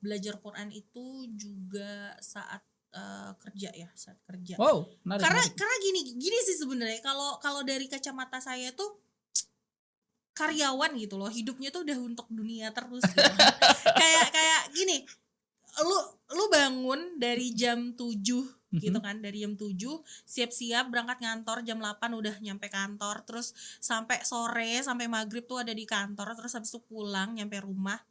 belajar Quran itu juga saat kerja ya, saat kerja. Wow, menarik. Karena gini sih sebenarnya kalau dari kacamata saya tuh karyawan gitu loh, hidupnya tuh udah untuk dunia terus gitu. kayak gini, lu bangun dari jam 7 gitu kan, dari jam 7 siap-siap berangkat kantor, jam 8 udah nyampe kantor, terus sampai sore sampai maghrib tuh ada di kantor, terus habis itu pulang nyampe rumah,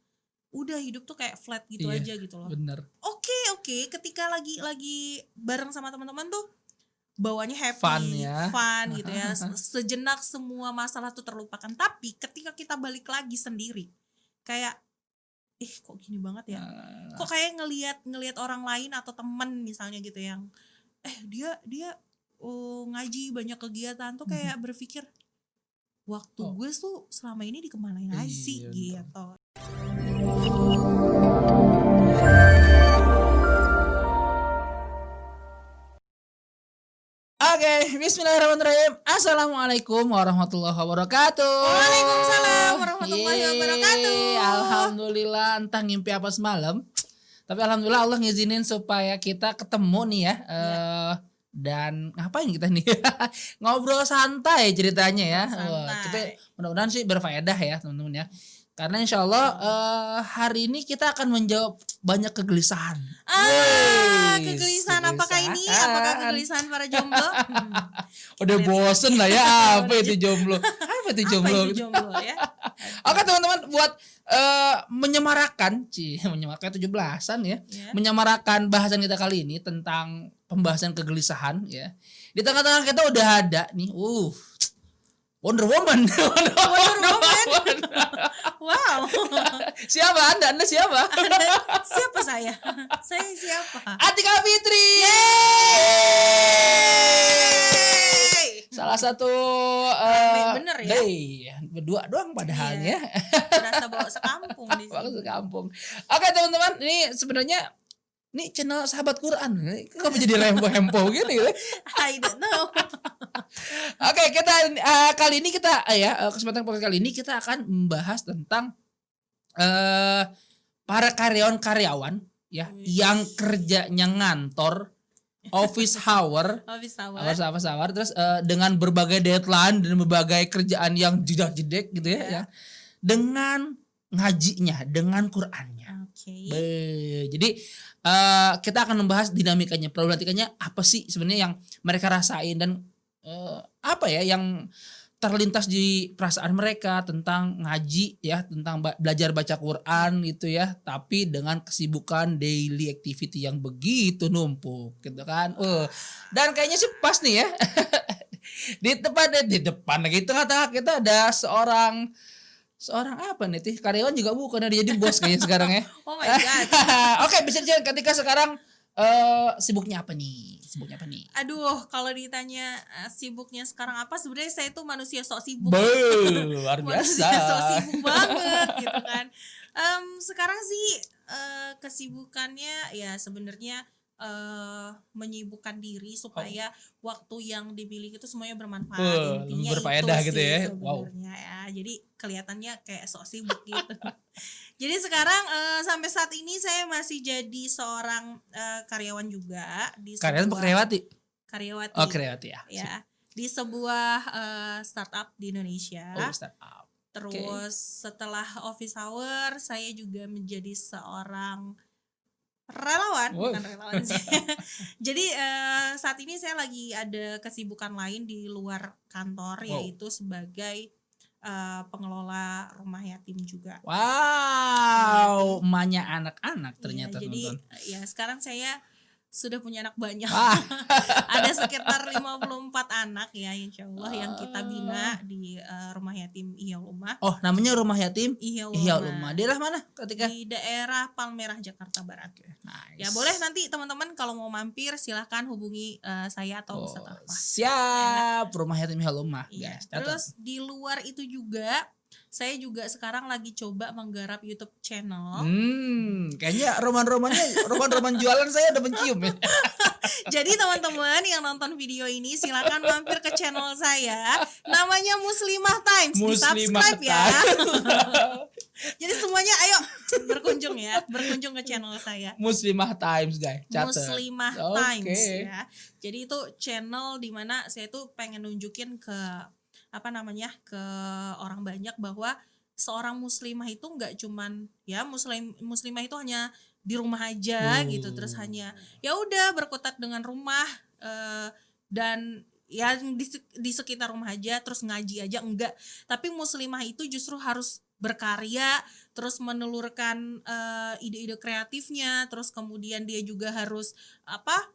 udah hidup tuh kayak flat gitu aja gitu loh. Bener. Oke, ketika lagi bareng sama teman-teman tuh bawanya Fun happy, ya. gitu ya. Sejenak semua masalah tuh terlupakan. Tapi ketika kita balik lagi sendiri, kayak kok gini banget ya. Kok kayak ngelihat orang lain atau teman misalnya gitu yang dia ngaji banyak kegiatan tuh kayak berpikir waktu gue tuh selama ini dikemanain aja sih gitu. Oke, bismillahirrahmanirrahim. Assalamualaikum warahmatullahi wabarakatuh. Waalaikumsalam warahmatullahi wabarakatuh. Alhamdulillah, entah ngimpi apa semalam. Tapi alhamdulillah Allah ngizinin supaya kita ketemu nih ya. Dan ngapain kita nih? Ngobrol santai ceritanya ya. Tapi mudah-mudahan sih berfaedah ya teman-teman ya. Karena insya Allah hari ini kita akan menjawab banyak kegelisahan. Kegelisahan apakah ini? Apakah kegelisahan para jomblo? Udah bosen lah ya, apa itu jomblo? Apa itu jomblo ya? Oke teman-teman, buat menyemarakan 17-an ya. Menyemarakan bahasan kita kali ini tentang pembahasan kegelisahan ya. Di tengah-tengah kita udah ada nih, Wonder Woman. Wow. Siapa Anda? Anda siapa? Siapa saya? Saya siapa? Atika Fitri. Salah satu bener ya. Berdua doang padahal ya. Berasa bawa sekampung di sini. Sekampung. Oke teman-teman, ini sebenarnya ini channel sahabat Quran. Kenapa jadi rempo-rempo gini? I don't know. Oke, kita kali ini kesempatan podcast kali ini kita akan membahas tentang para karyawan-karyawan ya yang kerjanya ngantor, office hour, terus dengan berbagai deadline dan berbagai kerjaan yang jedak-jedek gitu ya, dengan ngajinya, dengan Qurannya. Jadi kita akan membahas dinamikanya, problematikanya apa sih sebenarnya yang mereka rasain dan apa ya yang terlintas di perasaan mereka tentang ngaji ya, tentang belajar baca Quran gitu ya, tapi dengan kesibukan daily activity yang begitu numpuk gitu kan. Dan kayaknya sih pas nih ya. di depan lagi tengah-tengah kita ada seorang apa nih Tih? Karyawan juga bukan, dia jadi bos kayaknya sekarang ya. Oh my god. Oke, bisa diceritain ketika sekarang sibuknya apa nih? Aduh, kalau ditanya sibuknya sekarang apa, sebenarnya saya tuh manusia sok sibuk. Luar biasa. Manusia sok sibuk banget gitu kan. Sekarang sih kesibukannya ya sebenarnya menyibukkan diri supaya waktu yang dimiliki itu semuanya bermanfaat, intinya berfaedah itu gitu sih ya. Sebenarnya ya. Jadi kelihatannya kayak sok sibuk gitu. Jadi sekarang sampai saat ini saya masih jadi seorang karyawan juga di karyawati. Oh, karyawati ya. Ya. Di sebuah startup di Indonesia. Startup. Terus setelah office hour saya juga menjadi seorang relawan, bukan relawan sih. Jadi saat ini saya lagi ada kesibukan lain di luar kantor, yaitu sebagai pengelola rumah yatim juga. Wow, emaknya anak-anak ternyata. Jadi ya sekarang saya sudah punya anak banyak. Ada sekitar 54 anak ya insya Allah yang kita bina di rumah yatim Ihyaul Ummah. Oh, namanya rumah yatim Ihyaul Ummah. Daerah mana ketika? Di daerah Palmerah, Jakarta Barat. Nice. Ya boleh nanti teman-teman kalau mau mampir silahkan hubungi saya atau Ustaz Alfa. Siap, rumah yatim Ihyaul Ummah. Iya. Terus di luar itu juga saya juga sekarang lagi coba menggarap YouTube channel. Kayaknya roman jualan saya udah mencium ya. Jadi teman-teman yang nonton video ini silakan mampir ke channel saya. Namanya Muslimah Times. Di subscribe ya. Jadi semuanya ayo berkunjung ke channel saya. Muslimah Times guys. Catat. Muslimah Times ya. Jadi itu channel dimana saya tuh pengen nunjukin ke ke orang banyak bahwa seorang muslimah itu nggak cuman ya muslimah itu hanya di rumah aja gitu, terus hanya ya udah berkutat dengan rumah dan ya di sekitar rumah aja terus ngaji aja, enggak. Tapi muslimah itu justru harus berkarya, terus menelurkan ide-ide kreatifnya, terus kemudian dia juga harus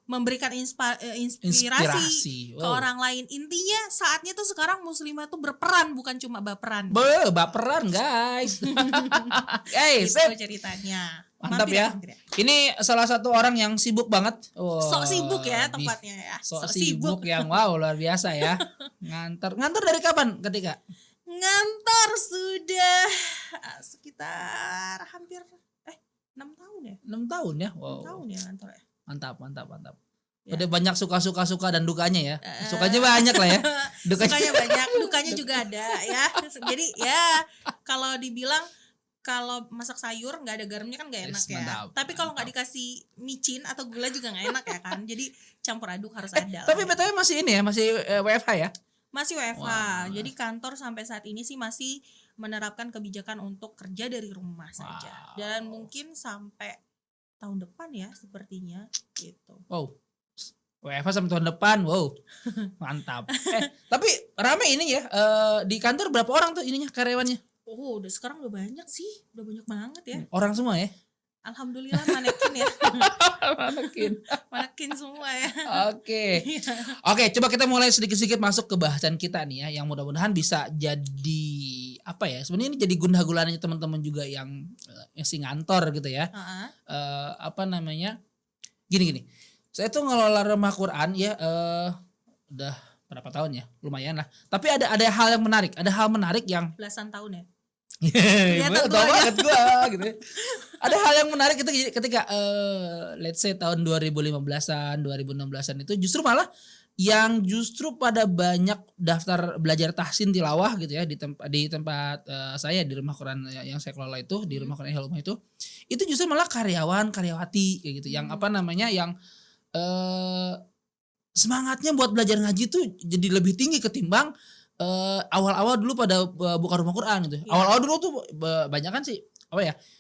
memberikan inspirasi ke orang lain. Intinya saatnya tuh sekarang muslimah tuh berperan, bukan cuma baperan. Baperan guys. Itu ceritanya. Mantap ya. Ini salah satu orang yang sibuk banget. Sok sibuk ya tempatnya ya. Sok sibuk yang wow luar biasa ya. Ngantor dari kapan Ketika? Ngantor sudah sekitar hampir 6 tahun ya. 6 tahun ya. Wow. 6 tahun ya ngantor ya. Mantap. Ya. Udah banyak suka dan dukanya ya. Sukanya banyak lah ya. Sukanya banyak, dukanya juga ada ya. Jadi ya kalau dibilang kalau masak sayur nggak ada garamnya kan nggak enak ya. Tapi kalau nggak dikasih micin atau gula juga nggak enak ya kan. Jadi campur aduk harus ada. Tapi BTW masih ini ya, masih WFH ya? Masih WFH. Jadi kantor sampai saat ini sih masih menerapkan kebijakan untuk kerja dari rumah saja. Dan mungkin sampai tahun depan ya sepertinya gitu. Wow. WFH sampai tahun depan. Wow. Mantap. Tapi rame ini ya. Di kantor berapa orang tuh ininya karyawannya? Oh, sekarang udah banyak sih. Udah banyak banget ya. Orang semua ya? Alhamdulillah manekin ya. Manekin semua ya. Oke, coba kita mulai sedikit-sedikit masuk ke bahasan kita nih ya, yang mudah-mudahan bisa jadi apa ya? Sebenarnya ini jadi gundah gulananya teman-teman juga yang si ngantor gitu ya. Gini. Saya tuh ngelola rumah Quran ya udah berapa tahun ya? Lumayan lah. Tapi ada hal yang menarik, yang belasan tahun ya. Kelihatan banget gua gitu. Ada hal yang menarik ketika let's say tahun 2015-an, 2016-an itu justru malah yang justru pada banyak daftar belajar tahsin tilawah gitu ya di tempat saya di rumah Quran yang saya kelola itu, di rumah Quran Hilumah itu justru malah karyawati kayak gitu yang yang semangatnya buat belajar ngaji tuh jadi lebih tinggi ketimbang awal-awal dulu pada buka rumah Quran gitu. Ya. Awal-awal dulu tuh banyak kan sih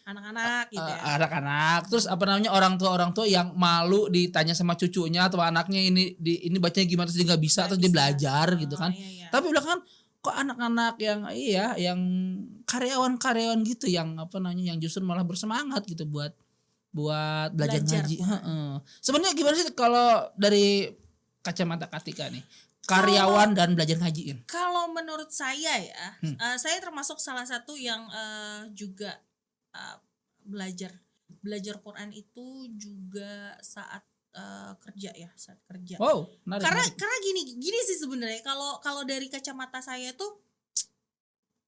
anak-anak gitu ya. Anak-anak terus orang tua yang malu ditanya sama cucunya atau anaknya ini bacanya gimana terus dia nggak bisa terus dia belajar gitu kan. Iya. Tapi belakangan kok anak-anak yang karyawan gitu yang yang justru malah bersemangat gitu buat belajar ngaji. Sebenarnya gimana sih kalau dari kacamata Katika nih? Karyawan dan belajar ngaji. Kalau menurut saya ya, saya termasuk salah satu yang juga belajar Quran itu juga saat kerja ya, saat kerja. Wow, karena gini sih sebenarnya kalau dari kacamata saya tuh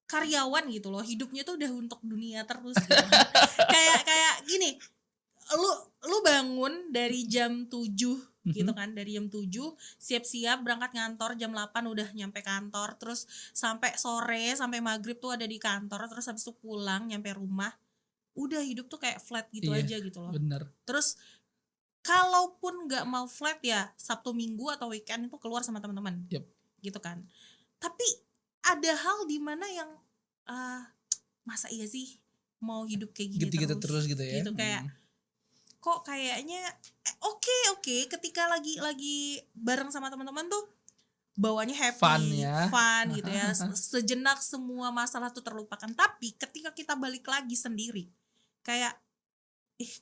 karyawan gitu loh, hidupnya tuh udah untuk dunia terus gitu. kayak gini, lu bangun dari jam 7 gitu kan, dari jam 7 siap-siap berangkat kantor, jam 8 udah nyampe kantor, terus sampai sore sampai maghrib tuh ada di kantor, terus habis itu pulang nyampe rumah udah hidup tuh kayak flat gitu aja gitu loh. Bener. Terus kalaupun nggak mau flat ya Sabtu Minggu atau weekend itu keluar sama teman-teman. Yep. Gitu kan. Tapi ada hal di mana yang masa iya sih mau hidup kayak gini gitu terus gitu ya. Gitu kayak kok kayaknya oke ketika lagi bareng sama teman-teman tuh bawanya happy, fun gitu ya. Sejenak semua masalah tuh terlupakan. Tapi ketika kita balik lagi sendiri kayak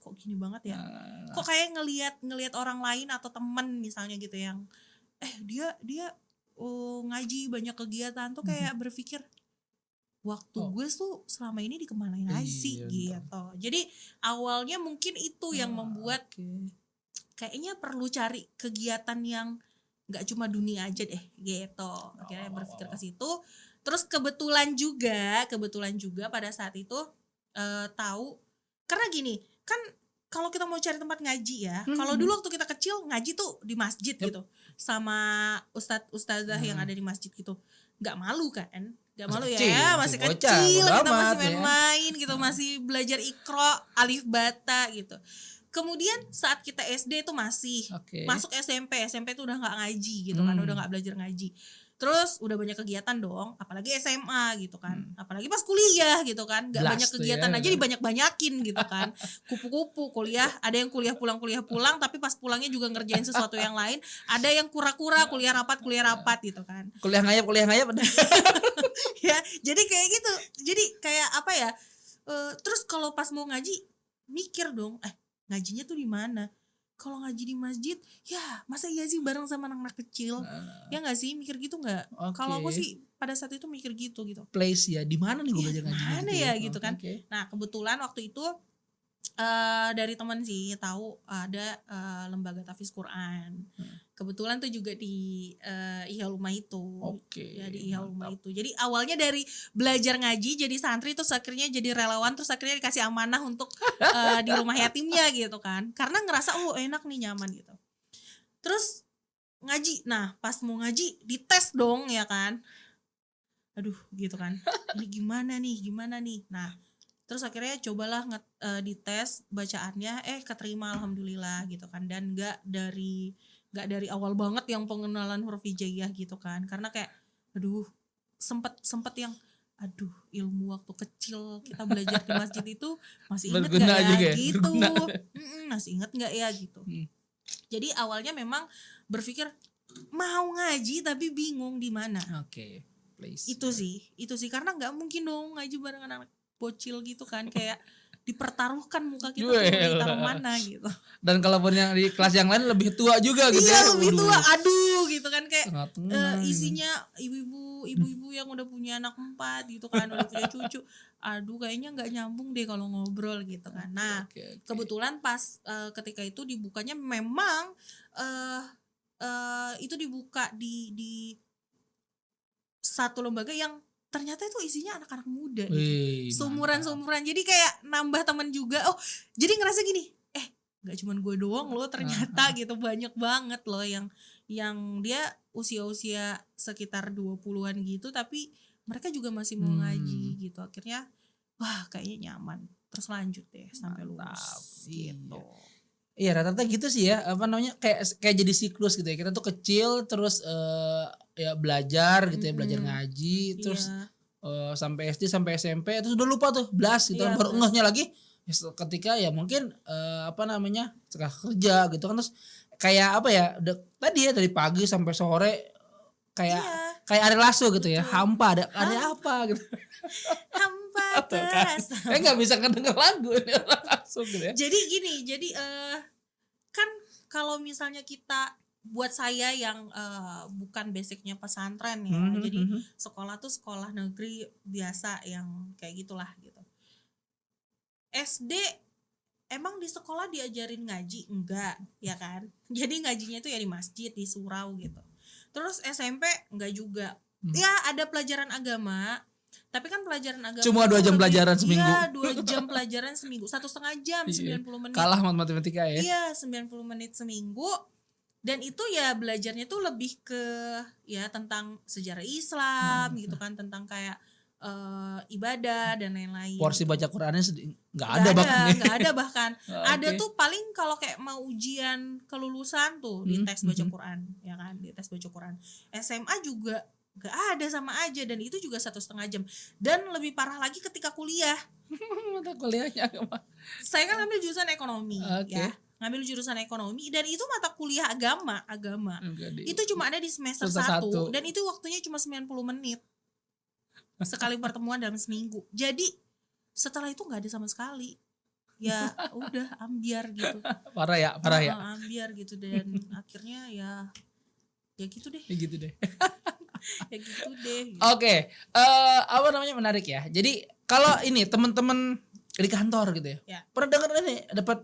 kok gini banget ya. Kok kayak ngelihat orang lain atau teman misalnya gitu yang dia ngaji banyak kegiatan tuh kayak berpikir waktu gue tuh selama ini dikemanain aja sih gitu. Jadi awalnya mungkin itu yang membuat kayaknya perlu cari kegiatan yang nggak cuma dunia aja deh gitu. Akhirnya berpikir ke situ. Terus kebetulan juga pada saat itu tahu karena gini kan kalau kita mau cari tempat ngaji ya, kalau dulu waktu kita kecil ngaji tuh di masjid gitu, sama ustadzah yang ada di masjid gitu, nggak malu kan? Nggak malu kecil, ya, masih masih bocah, kecil, bodo kita masih amat, ya. main-main gitu, masih belajar Iqra, alif bata gitu. Kemudian saat kita SD tuh masih masuk SMP tuh udah nggak ngaji gitu kan, udah nggak belajar ngaji. Terus udah banyak kegiatan dong, apalagi SMA gitu kan, apalagi pas kuliah gitu kan, nggak banyak kegiatan aja dibanyak-banyakin gitu kan, kupu-kupu kuliah, ada yang kuliah pulang, tapi pas pulangnya juga ngerjain sesuatu yang lain, ada yang kura-kura kuliah rapat gitu kan, kuliah ngayap ya jadi kayak gitu, jadi kayak apa ya, terus kalau pas mau ngaji mikir dong, ngajinya tuh di mana? Kalau ngaji di masjid, ya masa iya sih bareng sama anak-anak kecil? Ya nggak sih, mikir gitu nggak? Kalau aku sih pada saat itu mikir gitu. Place ya, di mana nih gue belajar ngaji? Mana ya gitu kan? Nah kebetulan waktu itu dari teman sih tahu ada lembaga tahfiz Quran. Kebetulan tuh juga di Ihya Ulumah itu. Ya di Ihya Ulumah itu. Jadi awalnya dari belajar ngaji jadi santri, terus akhirnya jadi relawan, terus akhirnya dikasih amanah untuk di rumah yatimnya gitu kan. Karena ngerasa enak nih, nyaman gitu. Terus ngaji. Nah, pas mau ngaji dites dong ya kan. Aduh gitu kan. Ini gimana nih? Nah, terus akhirnya cobalah dites bacaannya, keterima alhamdulillah gitu kan, dan nggak dari awal banget yang pengenalan huruf hijaiyah gitu kan, karena kayak sempet yang ilmu waktu kecil kita belajar di masjid itu masih inget nggak ya gitu, masih inget nggak ya gitu. Jadi awalnya memang berpikir mau ngaji tapi bingung di mana. Itu sih karena nggak mungkin dong ngaji bareng anak bocil gitu kan, kayak dipertaruhkan muka kita tuh ditaruh mana gitu. Dan kalaupun yang di kelas yang lain lebih tua juga gitu. Iya lebih tua, gitu kan, kayak isinya ibu-ibu yang udah punya anak 4 gitu kan, udah punya cucu. Kayaknya nggak nyambung deh kalau ngobrol gitu kan. Nah kebetulan pas ketika itu dibukanya memang itu dibuka di satu lembaga yang ternyata itu isinya anak-anak muda gitu. Sumuran-sumuran, jadi kayak nambah teman juga. Jadi ngerasa gini, gak cuman gue doang loh ternyata gitu, banyak banget loh yang dia usia-usia sekitar 20-an gitu, tapi mereka juga masih mau ngaji gitu. Akhirnya kayaknya nyaman, terus lanjut deh sampai lulus gitu. Iya rata-rata gitu sih ya, kayak jadi siklus gitu ya. Kita tuh kecil terus ya belajar gitu ya, belajar ngaji, terus sampai SD sampai SMP, terus udah lupa tuh belas gitu kan, baru ngehnya lagi ketika ya mungkin setelah kerja gitu kan, terus kayak tadi ya dari pagi sampai sore kayak Ari Lasso gitu ya, hampa ada apa gitu. Hampa terasa. Nggak bisa kedenger lagu ini langsung gitu ya. Jadi gini, kan kalau misalnya kita, buat saya yang bukan basicnya pesantren ya, jadi sekolah tuh sekolah negeri biasa yang kayak gitulah gitu. SD emang di sekolah diajarin ngaji? Enggak, ya kan? Jadi ngajinya tuh ya di masjid, di surau gitu. Terus SMP enggak juga. Ya ada pelajaran agama, tapi kan pelajaran agama cuma 2 jam pelajaran seminggu. Iya 2 jam pelajaran seminggu, 1,5 jam, 90 menit. Kalah matematika ya. Iya 90 menit seminggu. Dan itu ya belajarnya tuh lebih ke ya tentang sejarah Islam gitu kan, tentang kayak ibadah dan lain-lain. Porsi gitu. Baca Qurannya nggak ada bahkan. Ada tuh paling kalau kayak mau ujian kelulusan tuh di tes baca Quran, ya kan, di tes baca Quran. SMA juga nggak ada, sama aja, dan itu juga 1,5 jam. Dan lebih parah lagi ketika kuliah. Mata kuliahnya apa? Saya kan ngambil jurusan ekonomi, ya. Ngambil jurusan ekonomi, dan itu mata kuliah agama. Itu cuma ada di semester 1 dan itu waktunya cuma 90 menit. Sekali pertemuan dalam seminggu. Jadi setelah itu nggak ada sama sekali. Ya udah ambiar gitu. Parah ya. Ambiar gitu, dan akhirnya ya gitu deh. Ya gitu deh. Oke. Menarik ya. Jadi kalau ini teman-teman di kantor gitu ya. Pernah dengar ini dapat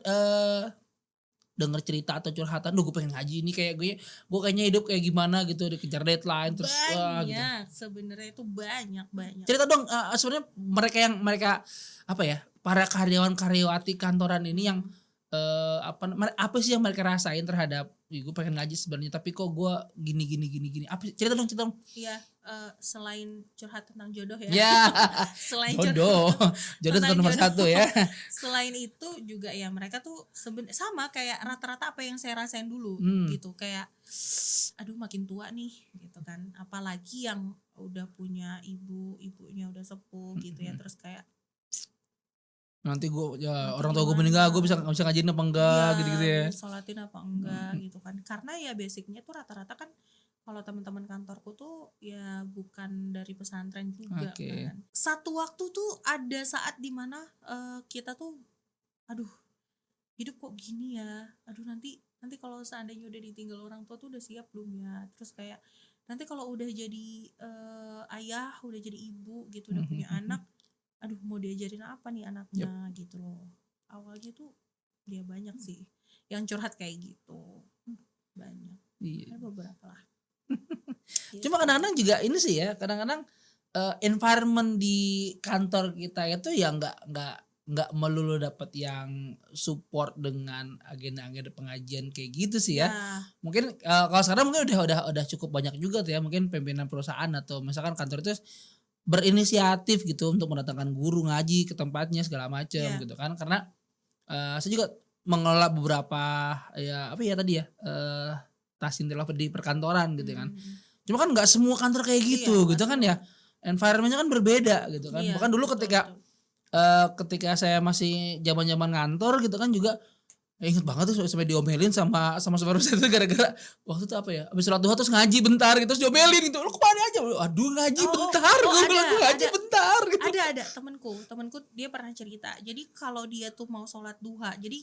denger cerita atau curhatan, gue pengen ngaji ini, kayak gue kayaknya hidup kayak gimana gitu, dikejar deadline terus banyak gitu. Sebenarnya itu banyak cerita dong, sebenarnya mereka para karyawan karyawati kantoran ini yang apa sih yang mereka rasain terhadap gue pengen ngaji sebenarnya tapi kok gue gini apa cerita dong. Iya, selain curhat tentang jodoh ya. Ya. Selain jodoh tentang nomor jodoh. 1 ya. Selain itu juga ya mereka tuh sama kayak rata-rata apa yang saya rasain dulu gitu, kayak aduh makin tua nih gitu kan, apalagi yang udah punya ibunya udah sepuh gitu ya, terus kayak nanti gue ya nanti orang tua gue gimana? meninggal gue bisa ngajiin apa enggak Iya, gitu ya. Sholatin apa enggak gitu kan, karena ya basicnya tuh rata-rata kan kalau teman-teman kantorku tuh ya bukan dari pesantren juga kan. Satu waktu tuh ada saat dimana kita tuh aduh hidup kok gini ya, aduh nanti kalau seandainya udah ditinggal orang tua tuh udah siap belum ya, terus kayak nanti kalau udah jadi ayah, udah jadi ibu gitu, udah punya anak, aduh mau diajarin apa nih anaknya gitu loh. Awalnya tuh dia banyak sih yang curhat kayak gitu, banyak. Ada beberapa lah. Cuma kadang-kadang juga ini sih ya, kadang-kadang environment di kantor kita itu ya nggak melulu dapat yang support dengan agenda-agenda pengajian kayak gitu sih ya. Mungkin kalau sekarang mungkin udah cukup banyak juga tuh ya, mungkin pimpinan perusahaan atau misalkan kantor itu berinisiatif gitu untuk mendatangkan guru ngaji ke tempatnya segala macam gitu kan, karena saya juga mengelola beberapa ya apa ya tadi ya tasin tilawah di perkantoran gitu kan. Cuma kan nggak semua kantor kayak gitu gitu kan ya, environmentnya kan berbeda gitu kan. Bahkan dulu ketika saya masih zaman ngantor gitu kan juga inget banget tuh sampai diomelin sama supervisor itu gara-gara waktu itu apa ya, habis sholat duha terus ngaji bentar gitu, terus diomelin gitu, lu kemana aja, aduh ngaji bentar, gue bilang ngaji bentar gitu. Ada temanku dia pernah cerita, jadi kalau dia tuh mau sholat duha, jadi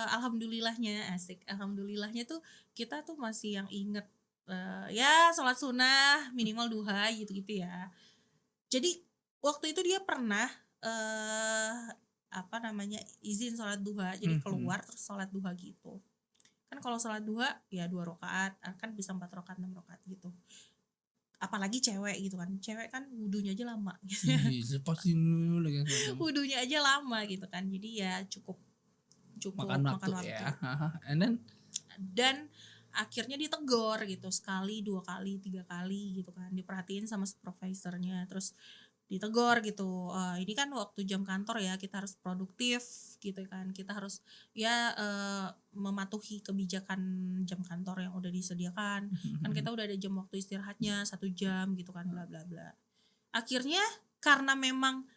alhamdulillahnya tuh kita tuh masih yang inget ya sholat sunnah minimal duha gitu ya. Jadi waktu itu dia pernah izin sholat duha, jadi keluar terus sholat duha gitu kan. Kalau sholat duha ya 2 rakaat kan bisa 4 rakaat 6 rakaat gitu, apalagi cewek gitu kan, cewek kan wudunya aja lama gitu ya. Wudunya aja lama gitu kan, jadi ya cukup makan waktu. Ya. Dan akhirnya ditegur gitu, sekali 2 kali 3 kali gitu kan, diperhatiin sama supervisornya, terus ditegur gitu, ini kan waktu jam kantor ya, kita harus produktif gitu kan, kita harus ya mematuhi kebijakan jam kantor yang udah disediakan kan, kita udah ada jam waktu istirahatnya 1 jam gitu kan, bla bla bla. Akhirnya karena memang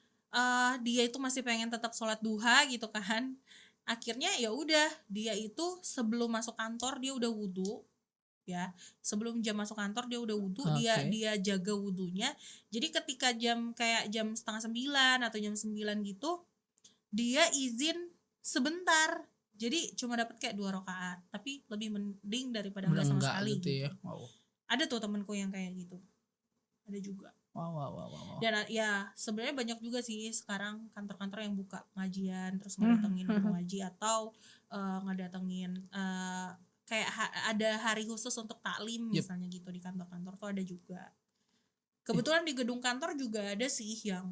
dia itu masih pengen tetap sholat duha gitu kan, akhirnya ya udah dia itu sebelum masuk kantor dia udah wudu ya, sebelum jam masuk kantor dia udah wudu, dia jaga wudunya. Jadi ketika jam 8:30 atau jam 9 gitu dia izin sebentar, jadi cuma dapat kayak 2 rakaat, tapi lebih mending daripada enggak sama sekali gitu ya. Ada tuh temanku yang kayak gitu, ada juga. Wow. Dan ya sebenarnya banyak juga sih sekarang kantor-kantor yang buka pengajian terus ngedatengin guru ngaji atau ngedatengin kayak ada hari khusus untuk taklim misalnya gitu, di kantor-kantor tuh ada juga. Kebetulan di gedung kantor juga ada sih yang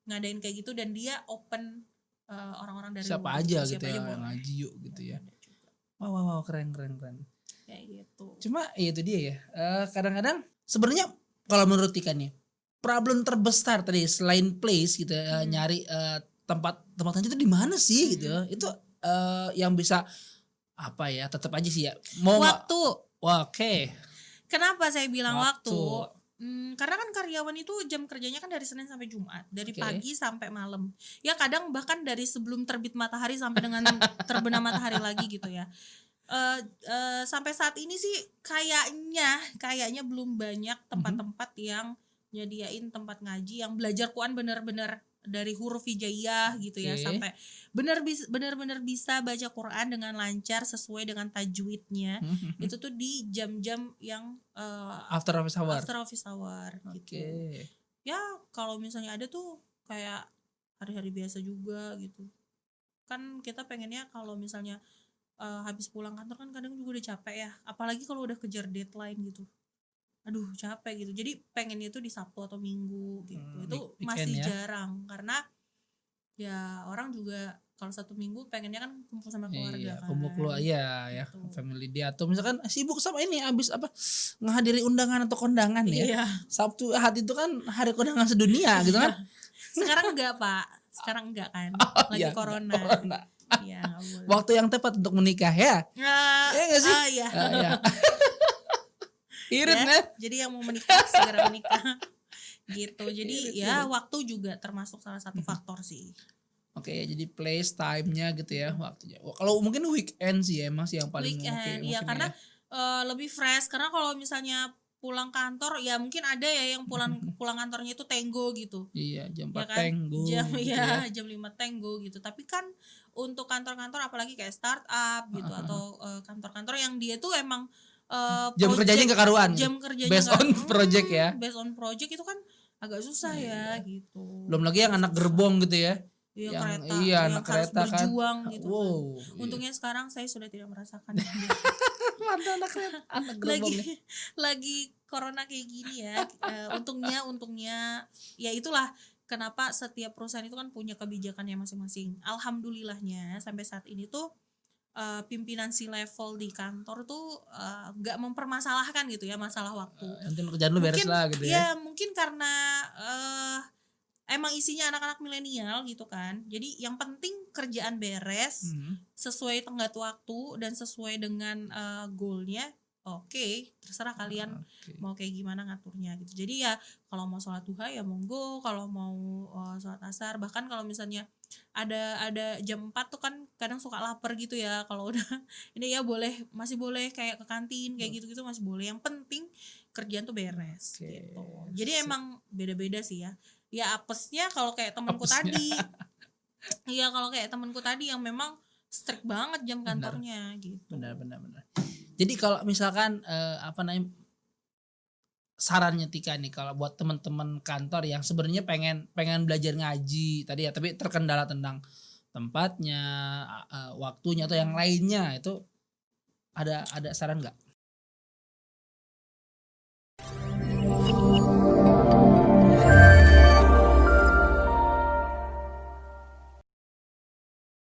ngadain kayak gitu, dan dia open orang-orang dari siapa luar aja gitu, gitu ya yang ngaji yuk gitu ya. Wow keren. Kayak gitu. Cuma ya itu dia ya, kadang-kadang sebenarnya kalau menurut Tika nih, problem terbesar tadi selain place gitu nyari tempat ngaji itu di mana sih gitu. Itu yang bisa apa ya, tetap aja sih ya mau waktu. Oke. Kenapa saya bilang waktu? Karena kan karyawan itu jam kerjanya kan dari Senin sampai Jumat, dari pagi sampai malam. Ya kadang bahkan dari sebelum terbit matahari sampai dengan terbenam matahari lagi gitu ya. Sampai saat ini sih kayaknya belum banyak tempat-tempat yang nyediain tempat ngaji yang belajar Quran benar-benar dari huruf hijaiyah gitu ya, sampai benar-benar bisa baca Quran dengan lancar sesuai dengan tajwidnya. Itu tuh di jam-jam yang after office hour gitu. Ya kalau misalnya ada tuh kayak hari-hari biasa juga gitu kan, kita pengennya kalau misalnya habis pulang kantor kan kadang juga udah capek ya, apalagi kalau udah kejar deadline gitu, aduh capek gitu, jadi pengennya itu di Sabtu atau Minggu gitu. Itu masih jarang karena ya orang juga kalau 1 minggu pengennya kan kumpul sama keluarga kan. Kumpul keluarga ya Gitu. family day atau misalkan sibuk sama ini habis apa menghadiri undangan atau kondangan ya. Iya. Sabtu Ahad itu kan hari kondangan sedunia gitu kan. Sekarang enggak, Pak. Sekarang enggak kan. Lagi Iya, corona. Iya, enggak boleh. Waktu yang tepat untuk menikah ya. Ya enggak sih? Iya. Ya. Irit Ya, kan? jadi yang mau menikah segera menikah. Gitu. Jadi ya waktu juga termasuk salah satu faktor sih. Oke, jadi place time-nya gitu ya waktunya. Kalau mungkin weekend sih emang sih yang paling Weekend ya karena lebih fresh karena kalau misalnya pulang kantor ya mungkin ada ya yang pulang kantornya itu tenggo gitu. Iya, jam 4 Ya kan? tenggo. Jam gitu jam 5 tenggo gitu. Tapi kan untuk kantor-kantor apalagi kayak startup gitu atau kantor-kantor yang dia tuh emang Jam kerjanya nggak karuan. Jam kerjanya based on project ya. Based on project itu kan agak susah ya gitu. Belum lagi yang anak gerbong gitu ya. Iya, yang kereta, iya yang anak harus kereta berjuang kan. gitu Wow. kan. Untungnya sekarang saya sudah tidak merasakan. Mantan anak kereta, anak gerbong nih. lagi corona kayak gini ya. Untungnya ya itulah kenapa setiap perusahaan itu kan punya kebijakannya masing-masing. Alhamdulillahnya sampai saat ini tuh pimpinan si level di kantor tuh nggak mempermasalahkan gitu ya masalah waktu. Nanti kerjaan lu beres lah gitu ya. Ya mungkin karena emang isinya anak-anak milenial gitu kan. Jadi yang penting kerjaan beres sesuai tenggat waktu dan sesuai dengan goalnya. Oke, terserah kalian mau kayak gimana ngaturnya gitu. Jadi ya kalau mau sholat duha ya monggo, kalau mau sholat asar, bahkan kalau misalnya ada jam 4 tuh kan kadang suka lapar gitu ya. Kalau udah ini ya boleh, masih boleh kayak ke kantin kayak gitu-gitu masih boleh. Yang penting kerjaan tuh beres gitu. Jadi emang beda-beda sih ya. Ya apesnya kalau kayak temanku tadi. Iya kalau kayak temanku tadi yang memang strict banget jam kantornya gitu. Benar. Jadi kalau misalkan sarannya Tika nih kalau buat teman-teman kantor yang sebenarnya pengen belajar ngaji tadi ya tapi terkendala tentang tempatnya, waktunya atau yang lainnya itu ada saran nggak?